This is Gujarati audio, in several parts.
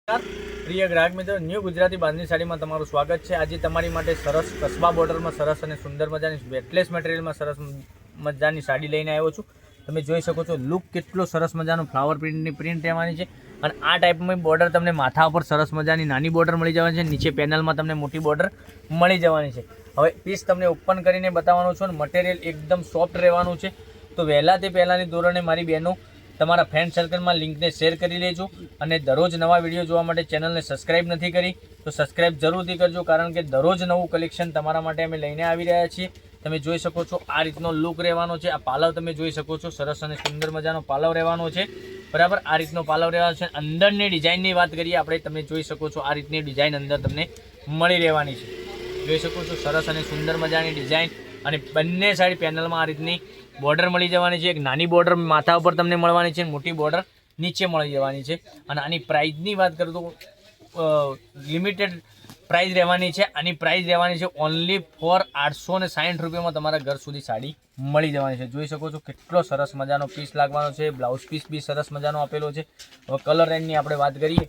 પ્રિય ગ્રાહક મિત્રો, ન્યૂ ગુજરાતી બાંધણી સાડીમાં તમારું સ્વાગત છે। આજે તમારી માટે સરસ કસબા બોર્ડરમાં સરસ અને સુંદર મજાની વેટલેસ મટીરિયલમાં સરસ મજાની સાડી લઈને આવ્યો છું। તમે જોઈ શકો છો લુક કેટલો સરસ મજાનો ફ્લાવર પ્રિન્ટની પ્રિન્ટ રહેવાની છે અને આ ટાઈપની બોર્ડર તમને માથા ઉપર સરસ મજાની નાની બોર્ડર મળી જવાની છે, નીચે પેનલમાં તમને મોટી બોર્ડર મળી જવાની છે। હવે પીસ તમને ઓપન કરીને બતાવવાનો છું અને મટીરિયલ એકદમ સોફ્ટ રહેવાનું છે। તો વહેલા તે પહેલાંની ધોરણે મારી બહેનો તમારા ફ્રેન્ડ સર્કલમાં લિંકને શેર કરી લેજો અને દરરોજ નવા વિડીયો જોવા માટે ચેનલને સબસ્ક્રાઇબ નથી કરી તો સબસ્ક્રાઇબ જરૂરથી કરજો, કારણ કે દરરોજ નવું કલેક્શન તમારા માટે અમે લઈને આવી રહ્યા છીએ। તમે જોઈ શકો છો આ રીતનો લુક રહેવાનો છે। આ પાલવ તમે જોઈ શકો છો, સરસ અને સુંદર મજાનો પાલવ રહેવાનો છે, બરાબર। આ રીતનો પાલવ રહેવાનો છે। અંદરની ડિઝાઇનની વાત કરીએ આપણે, તમે જોઈ શકો છો આ રીતની ડિઝાઇન અંદર તમને મળી રહેવાની છે। જોઈ શકો છો સરસ અને સુંદર મજાની ડિઝાઇન અને બંને સાઈડ પેનલમાં આ રીતની બોર્ડર મળી જવાની છે। એક નાની બોર્ડર માથા ઉપર તમને મળવાની છે, મોટી બોર્ડર નીચે મળી જવાની છે। અને આની પ્રાઇસની વાત કરું તો લિમિટેડ પ્રાઇસ રહેવાની છે। આની પ્રાઇસ રહેવાની છે ઓનલી ફોર 860 રૂપિયામાં તમારા ઘર સુધી સાડી મળી જવાની છે। જોઈ શકો છો કેટલો સરસ મજાનો પીસ લાગવાનો છે। બ્લાઉઝ પીસ બી સરસ મજાનો આપેલો છે। હવે કલર રેન્જની આપણે વાત કરીએ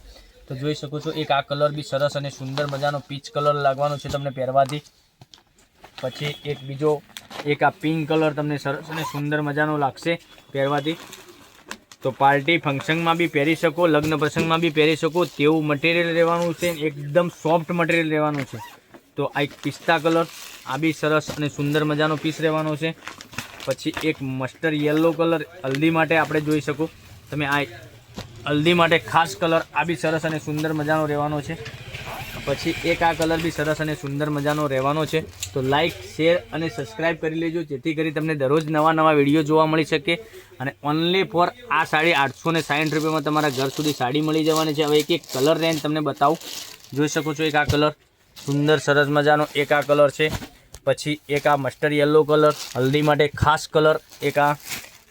તો જોઈ શકો છો એક આ કલર બી સરસ અને સુંદર મજાનો પીચ કલર લાગવાનો છે તમને પહેરવાથી। પછી એક બીજો એક આ પિંક કલર તમને સરસ અને સુંદર મજાનો લાગશે પહેરવાથી। તો પાર્ટી ફંક્શનમાં બી પહેરી શકો, લગ્ન પ્રસંગમાં બી પહેરી શકો તેવું મટીરિયલ રહેવાનું છે, એકદમ સોફ્ટ મટીરિયલ રહેવાનું છે। તો આ એક પિસ્તા કલર, આ બી સરસ અને સુંદર મજાનો પીસ રહેવાનો છે। પછી એક મસ્ટર્ડ યલો કલર હલ્દી માટે આપણે જોઈ શકો તમે, આ હલ્દી માટે ખાસ કલર, આ બી સરસ અને સુંદર મજાનો રહેવાનો છે। પછી એક આ કલર બી સરસ અને સુંદર મજાનો રહેવાનો છે। તો લાઇક, શેર અને સબસ્ક્રાઇબ કરી લેજો, જેથી કરી તમને દરરોજ નવા વિડીયો જોવા મળી શકે। અને ઓનલી ફોર આ સાડી 860 રૂપિયામાં તમારા ઘર સુધી સાડી મળી જવાની છે। હવે એક કલર રેન્જ તમને બતાવું, જોઈ શકો છો એક આ કલર સુંદર સરસ મજાનો, એક આ કલર છે, પછી એક આ મસ્ટર્ડ યલો કલર હલ્દી માટે ખાસ કલર, એક આ,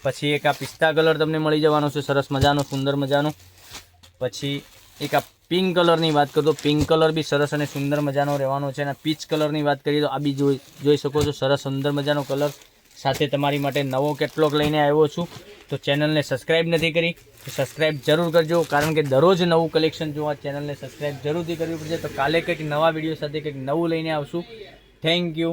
પછી એક આ પિસ્તા કલર તમને મળી જવાનો છે સરસ મજાનો સુંદર મજાનો। પછી એક આ પિંક કલરની વાત કરું તો પિંક કલર બી સરસ અને સુંદર મજાનો રહેવાનો છે। અને પીચ કલરની વાત કરીએ તો આ બી જોઈ શકો છો સરસ સુંદર મજાનો કલર સાથે તમારી માટે નવો કેટલોગ લઈને આવ્યો છું। તો ચેનલને સબસ્ક્રાઇબ નથી કરી તો સબસ્ક્રાઇબ જરૂર કરજો, કારણ કે દરરોજ નવું કલેક્શન જોવા ચેનલને સબસ્ક્રાઇબ જરૂરથી કરવી પડશે। તો કાલે કંઈક નવા વિડીયો સાથે કંઈક નવું લઈને આવશું। Thank you.